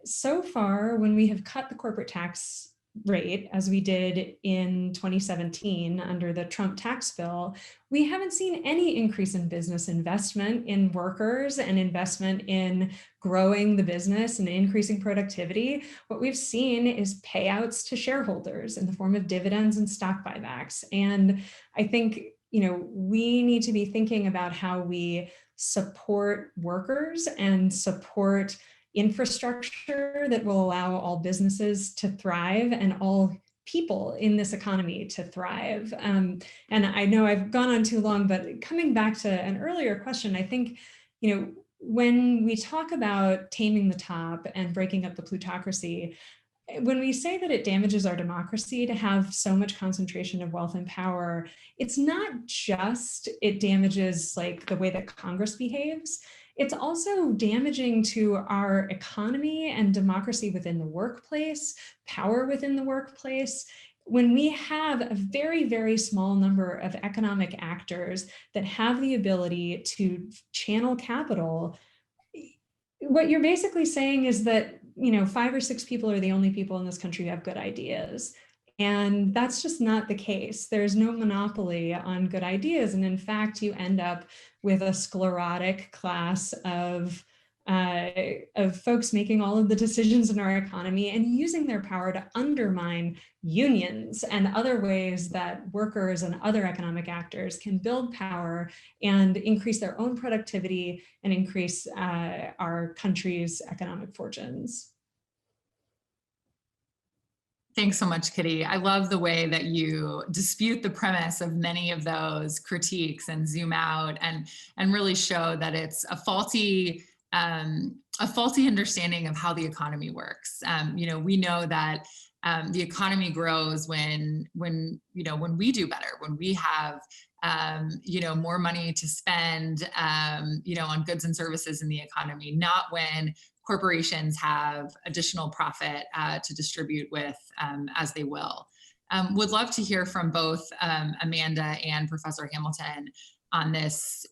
so far, when we have cut the corporate tax rate, as we did in 2017 under the Trump tax bill, we haven't seen any increase in business investment in workers and investment in growing the business and increasing productivity. What we've seen is payouts to shareholders in the form of dividends and stock buybacks. And I think, we need to be thinking about how we support workers and support infrastructure that will allow all businesses to thrive and all people in this economy to thrive. And I know I've gone on too long, but coming back to an earlier question, I think, when we talk about taming the top and breaking up the plutocracy, when we say that it damages our democracy to have so much concentration of wealth and power, it's not just it damages like the way that Congress behaves. It's also damaging to our economy and democracy within the workplace, power within the workplace. When we have a very, very small number of economic actors that have the ability to channel capital, what you're basically saying is that 5 or 6 people are the only people in this country who have good ideas. And that's just not the case. There's no monopoly on good ideas. And in fact, you end up with a sclerotic class of folks making all of the decisions in our economy and using their power to undermine unions and other ways that workers and other economic actors can build power and increase their own productivity and increase our country's economic fortunes. Thanks so much, Kitty. I love the way that you dispute the premise of many of those critiques and zoom out and really show that it's a faulty understanding of how the economy works. We know that the economy grows when we do better, when we have more money to spend on goods and services in the economy, not when corporations have additional profit to distribute with as they will. Would love to hear from both Amanda and Professor Hamilton on this,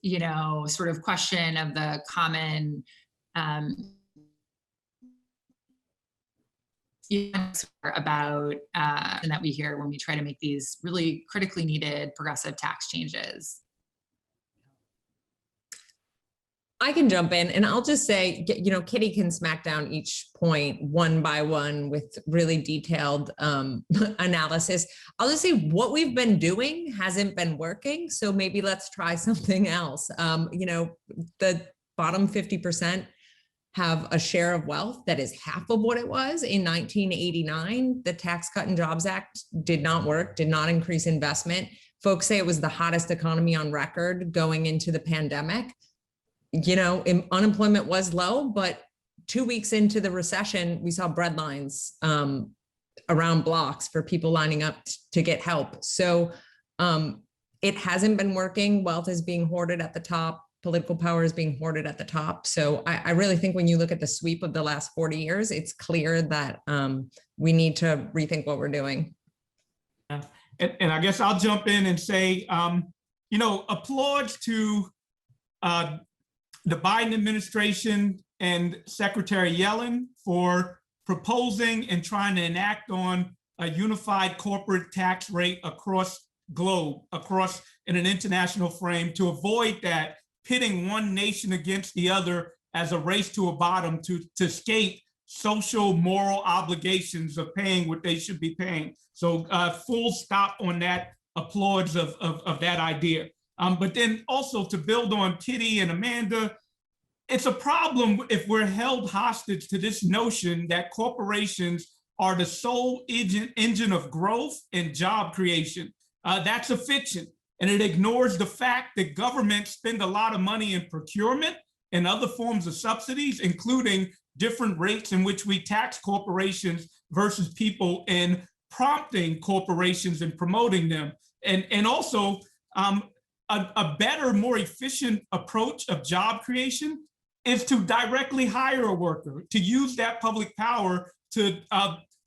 sort of question of the common about and that we hear when we try to make these really critically needed progressive tax changes. I can jump in and I'll just say, Kitty can smack down each point one by one with really detailed analysis. I'll just say what we've been doing hasn't been working. So maybe let's try something else. The bottom 50% have a share of wealth that is half of what it was in 1989. The Tax Cut and Jobs Act did not work, did not increase investment. Folks say it was the hottest economy on record going into the pandemic. Unemployment was low, but 2 weeks into the recession, we saw bread lines around blocks for people lining up to get help. So it hasn't been working. Wealth is being hoarded at the top. Political power is being hoarded at the top. So I really think when you look at the sweep of the last 40 years, it's clear that we need to rethink what we're doing. And I guess I'll jump in and say, applauds to the Biden administration and Secretary Yellen for proposing and trying to enact on a unified corporate tax rate across in an international frame to avoid that pitting one nation against the other as a race to a bottom to escape social moral obligations of paying what they should be paying. So full stop on that, applauds of that idea. But then also to build on Kitty and Amanda, it's a problem if we're held hostage to this notion that corporations are the sole engine of growth and job creation. That's a fiction. And it ignores the fact that governments spend a lot of money in procurement and other forms of subsidies, including different rates in which we tax corporations versus people in prompting corporations and promoting them. And also a better, more efficient approach of job creation is to directly hire a worker, to use that public power to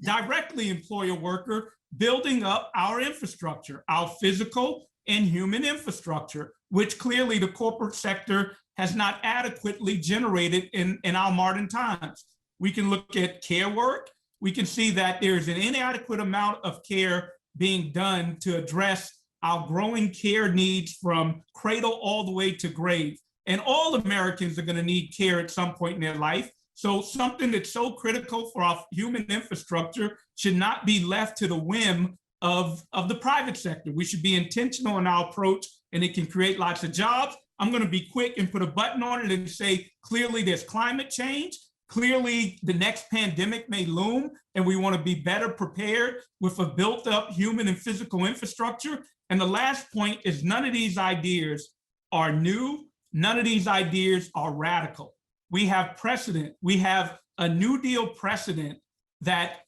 directly employ a worker, building up our infrastructure, our physical and human infrastructure, which clearly the corporate sector has not adequately generated in our modern times. We can look at care work. We can see that there's an inadequate amount of care being done to address our growing care needs from cradle all the way to grave. And all Americans are going to need care at some point in their life. So something that's so critical for our human infrastructure should not be left to the whim of the private sector. We should be intentional in our approach, and it can create lots of jobs. I'm going to be quick and put a button on it and say, clearly there's climate change. Clearly the next pandemic may loom, and we want to be better prepared with a built up human and physical infrastructure. And the last point is none of these ideas are new. None of these ideas are radical. We have precedent. We have a New Deal precedent that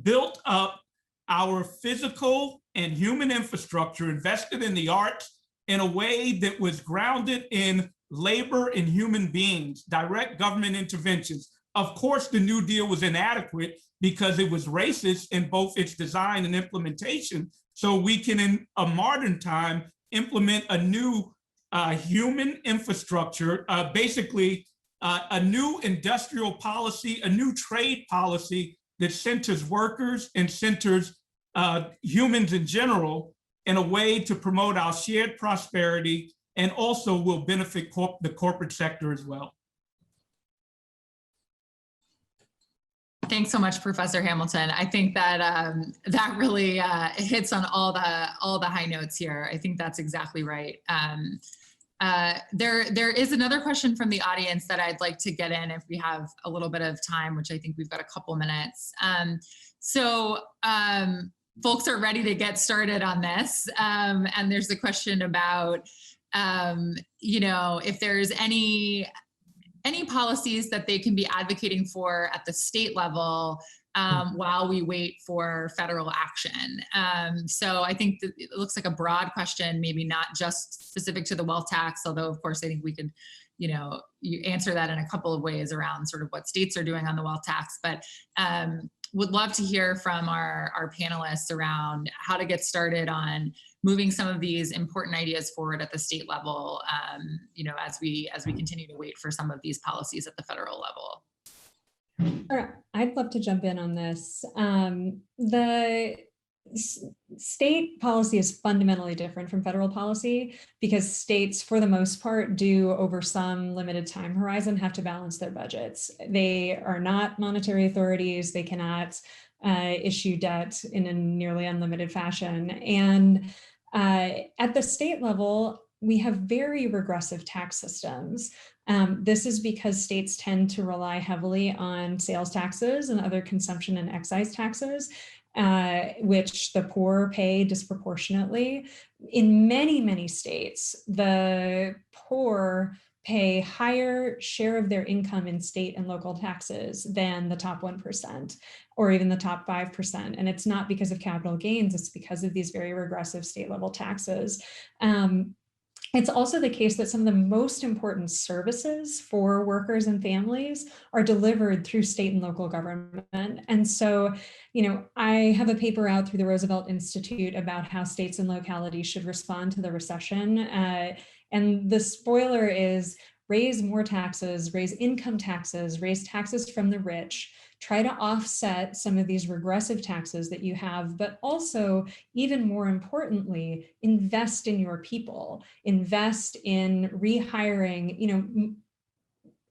built up our physical and human infrastructure, invested in the arts in a way that was grounded in labor and human beings, direct government interventions. Of course, the New Deal was inadequate because it was racist in both its design and implementation. So we can, in a modern time, implement a new human infrastructure, basically a new industrial policy, a new trade policy that centers workers and centers humans in general in a way to promote our shared prosperity and also will benefit the corporate sector as well. Thanks so much, Professor Hamilton. I think that that really hits on all the high notes here. I think that's exactly right. There is another question from the audience that I'd like to get in if we have a little bit of time, which I think we've got a couple minutes. Folks are ready to get started on this. And there's a question about, if there's any policies that they can be advocating for at the state level while we wait for federal action. So I think that it looks like a broad question, maybe not just specific to the wealth tax, although of course I think we could, you answer that in a couple of ways around sort of what states are doing on the wealth tax, but would love to hear from our panelists around how to get started on moving some of these important ideas forward at the state level, as we continue to wait for some of these policies at the federal level. All right, I'd love to jump in on this. The state policy is fundamentally different from federal policy because states, for the most part, do over some limited time horizon have to balance their budgets. They are not monetary authorities. They cannot issue debt in a nearly unlimited fashion. And at the state level, we have very regressive tax systems. This is because states tend to rely heavily on sales taxes and other consumption and excise taxes, which the poor pay disproportionately. In many, many states, the poor pay higher share of their income in state and local taxes than the top 1% or even the top 5%. And it's not because of capital gains, it's because of these very regressive state level taxes. It's also the case that some of the most important services for workers and families are delivered through state and local government. And so, I have a paper out through the Roosevelt Institute about how states and localities should respond to the recession. And the spoiler is raise more taxes, raise income taxes, raise taxes from the rich, try to offset some of these regressive taxes that you have, but also, even more importantly, invest in your people, invest in rehiring.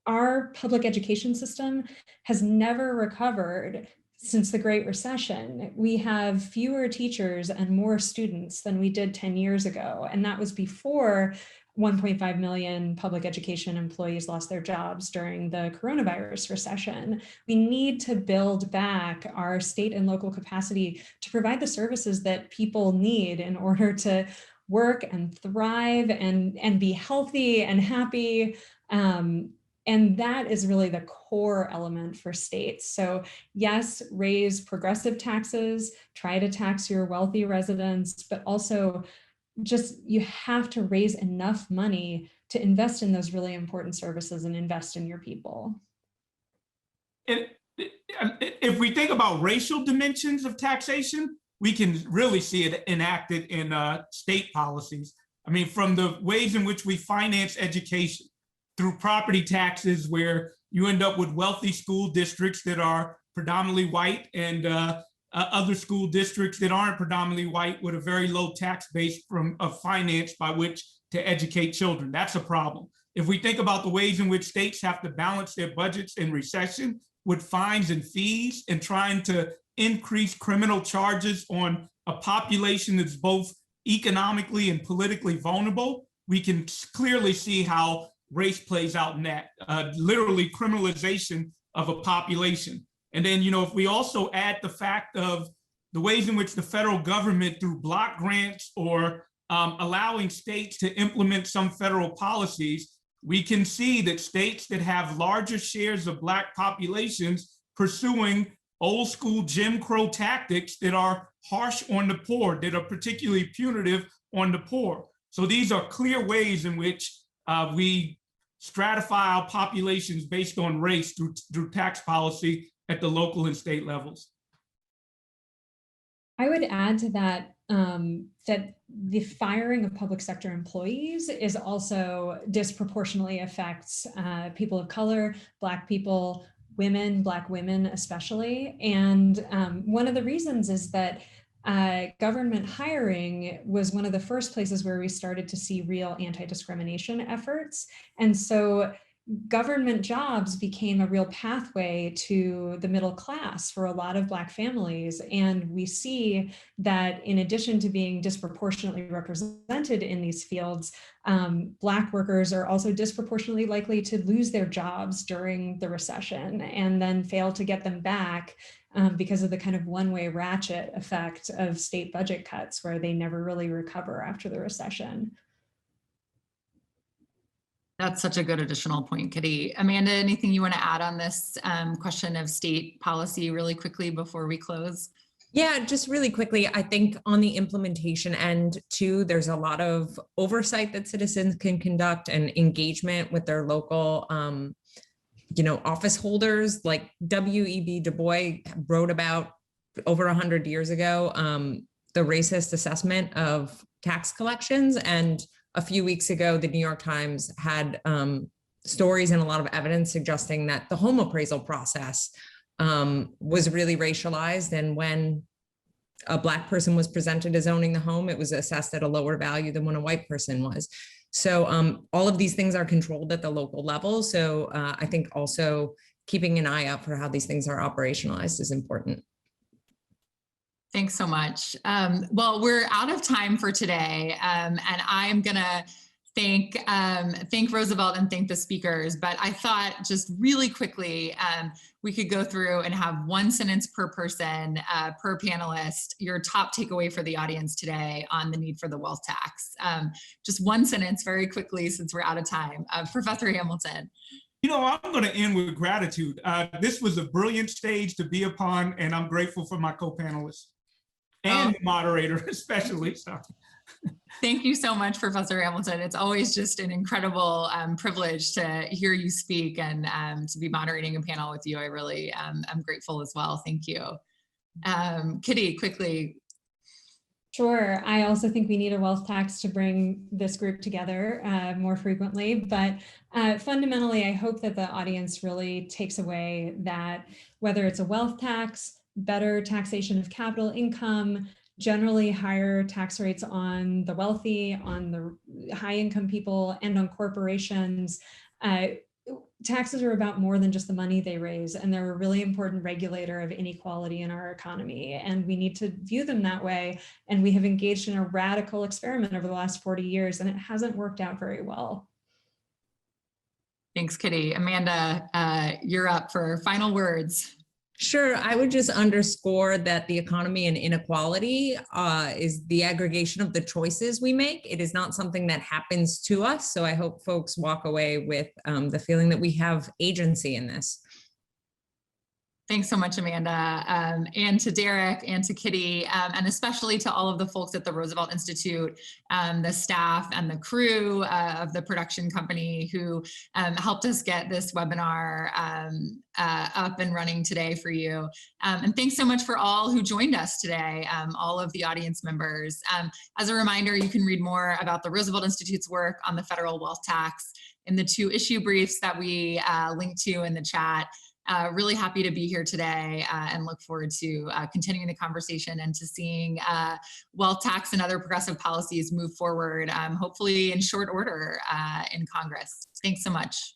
Our public education system has never recovered since the Great Recession. We have fewer teachers and more students than we did 10 years ago. And that was before 1.5 million public education employees lost their jobs during the coronavirus recession. We need to build back our state and local capacity to provide the services that people need in order to work and thrive and be healthy and happy. And that is really the core element for states. So yes, raise progressive taxes, try to tax your wealthy residents, but also you have to raise enough money to invest in those really important services and invest in your people. If we think about racial dimensions of taxation, we can really see it enacted in state policies. I mean, from the ways in which we finance education through property taxes, where you end up with wealthy school districts that are predominantly white and other school districts that aren't predominantly white with a very low tax base of finance by which to educate children. That's a problem. If we think about the ways in which states have to balance their budgets in recession with fines and fees and trying to increase criminal charges on a population that's both economically and politically vulnerable, we can clearly see how race plays out in that, literally criminalization of a population. And then, if we also add the fact of the ways in which the federal government, through block grants or allowing states to implement some federal policies, we can see that states that have larger shares of Black populations pursuing old school Jim Crow tactics that are harsh on the poor, that are particularly punitive on the poor. So these are clear ways in which we stratify our populations based on race through tax policy at the local and state levels. I would add to that that the firing of public sector employees is also disproportionately affects people of color, Black people, women, Black women especially. And one of the reasons is that government hiring was one of the first places where we started to see real anti-discrimination efforts. And so government jobs became a real pathway to the middle class for a lot of Black families. And we see that in addition to being disproportionately represented in these fields, Black workers are also disproportionately likely to lose their jobs during the recession and then fail to get them back because of the kind of one-way ratchet effect of state budget cuts where they never really recover after the recession. That's such a good additional point, Kitty. Amanda, anything you want to add on this question of state policy really quickly before we close? Yeah, just really quickly, I think on the implementation end too, there's a lot of oversight that citizens can conduct and engagement with their local office holders. Like W.E.B. Du Bois wrote about over 100 years ago, the racist assessment of tax collections. And a few weeks ago, the New York Times had stories and a lot of evidence suggesting that the home appraisal process was really racialized. And when a Black person was presented as owning the home, it was assessed at a lower value than when a white person was. So all of these things are controlled at the local level. So I think also keeping an eye out for how these things are operationalized is important. Thanks so much. Well, we're out of time for today, and I'm gonna thank Roosevelt and thank the speakers. But I thought just really quickly we could go through and have one sentence per person per panelist. Your top takeaway for the audience today on the need for the wealth tax. Just one sentence very quickly since we're out of time. Professor Hamilton. You know, I'm going to end with gratitude. This was a brilliant stage to be upon, and I'm grateful for my co-panelists. And the moderator, especially. Sorry. Thank you so much, Professor Hamilton. It's always just an incredible privilege to hear you speak and to be moderating a panel with you. I really am grateful as well. Thank you. Kitty, quickly. Sure. I also think we need a wealth tax to bring this group together more frequently. But fundamentally, I hope that the audience really takes away that whether it's a wealth tax, better taxation of capital income, generally higher tax rates on the wealthy, on the high income people, and on corporations. Taxes are about more than just the money they raise, and they're a really important regulator of inequality in our economy. And we need to view them that way. And we have engaged in a radical experiment over the last 40 years, and it hasn't worked out very well. Thanks, Kitty. Amanda, you're up for final words. Sure. I would just underscore that the economy and inequality is the aggregation of the choices we make. It is not something that happens to us. So I hope folks walk away with the feeling that we have agency in this. Thanks so much, Amanda, and to Darrick and to Kitty, and especially to all of the folks at the Roosevelt Institute, the staff and the crew of the production company who helped us get this webinar up and running today for you. And thanks so much for all who joined us today, all of the audience members. As a reminder, you can read more about the Roosevelt Institute's work on the federal wealth tax in the 2 issue briefs that we linked to in the chat. Really happy to be here today and look forward to continuing the conversation and to seeing wealth tax and other progressive policies move forward, hopefully in short order in Congress. Thanks so much.